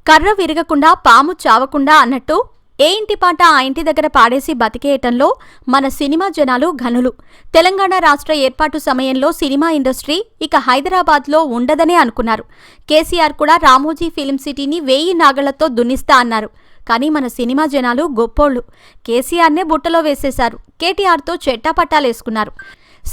కర్ర విరగకుండా పాము చావకుండా అన్నట్టు ఏ ఇంటి పాట ఆ ఇంటి దగ్గర పాడేసి బతికేయటంలో మన సినిమా జనాలు ఘనులు. తెలంగాణ రాష్ట్ర ఏర్పాటు సమయంలో సినిమా ఇండస్ట్రీ ఇక హైదరాబాద్లో ఉండదనే అనుకున్నారు. కేసీఆర్ కూడా రామోజీ ఫిల్మ్ సిటీని 1000 నాగళ్లతో దున్నిస్తా అన్నారు. కానీ మన సినిమా జనాలు గొప్పోళ్లు. కేసీఆర్నే బుట్టలో వేసేశారు. కేటీఆర్తో చెట్టాపట్టాలేసుకున్నారు.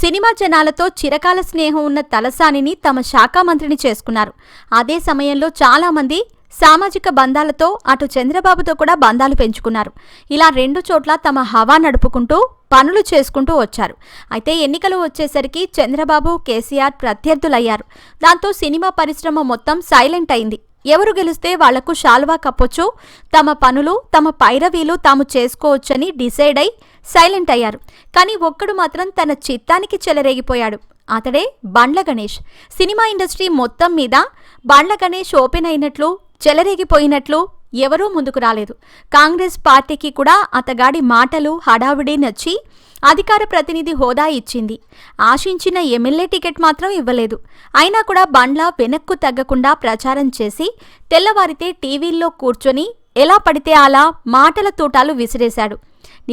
సినిమా జనాలతో చిరకాల స్నేహం ఉన్న తలసానిని తమ శాఖ మంత్రిని చేసుకున్నారు. అదే సమయంలో చాలామంది సామాజిక బంధాలతో అటు చంద్రబాబుతో కూడా బంధాలు పెంచుకున్నారు. ఇలా 2 చోట్ల తమ హవా నడుపుకుంటూ పనులు చేసుకుంటూ వచ్చారు. అయితే ఎన్నికలు వచ్చేసరికి చంద్రబాబు, కేసీఆర్ ప్రత్యర్థులయ్యారు. దాంతో సినిమా పరిశ్రమ మొత్తం సైలెంట్ అయింది. ఎవరు గెలిస్తే వాళ్లకు శాల్వా కప్పొచ్చు, తమ పనులు తమ పైరవీలు తాము చేసుకోవచ్చని డిసైడ్ అయి సైలెంట్ అయ్యారు. కానీ ఒక్కడు మాత్రం తన చిత్తానికి చెలరేగిపోయాడు. అతడే బండ్ల గణేష్. సినిమా ఇండస్ట్రీ మొత్తం మీద బండ్ల గణేష్ ఓపెన్ అయినట్లు, చెలరేగిపోయినట్లు ఎవరూ ముందుకు రాలేదు. కాంగ్రెస్ పార్టీకి కూడా అతగాడి మాటలు, హడావిడి నచ్చి అధికార ప్రతినిధి హోదా ఇచ్చింది. ఆశించిన ఎమ్మెల్యే టికెట్ మాత్రం ఇవ్వలేదు. అయినా కూడా బండ్ల వెనక్కు తగ్గకుండా ప్రచారం చేసి తెల్లవారితే టీవీల్లో కూర్చొని ఎలా పడితే అలా మాటల తూటాలు విసిరేశాడు.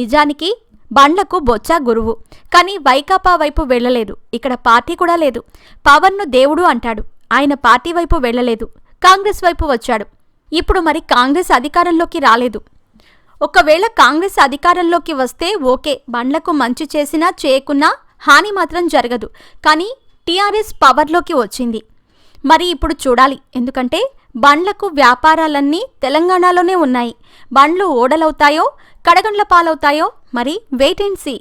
నిజానికి బండ్లకు బొచ్చా గురువు. కానీ వైకాపా వైపు వెళ్లలేదు. ఇక్కడ పార్టీ కూడా లేదు. పవన్ను దేవుడు అంటాడు. ఆయన పార్టీ వైపు వెళ్లలేదు. కాంగ్రెస్ వైపు వచ్చాడు. ఇప్పుడు మరి కాంగ్రెస్ అధికారంలోకి రాలేదు. ఒకవేళ కాంగ్రెస్ అధికారంలోకి వస్తే ఓకే, బండ్లకు మంచి చేసినా చేయకున్నా హాని మాత్రం జరగదు. కానీ టీఆర్ఎస్ పవర్లోకి వచ్చింది. మరి ఇప్పుడు చూడాలి. ఎందుకంటే బండ్లకు వ్యాపారాలన్నీ తెలంగాణలోనే ఉన్నాయి. బండ్లు ఓడలవుతాయో కడగండ్ల పాలవుతాయో మరి వెయిట్ అండ్ సీ.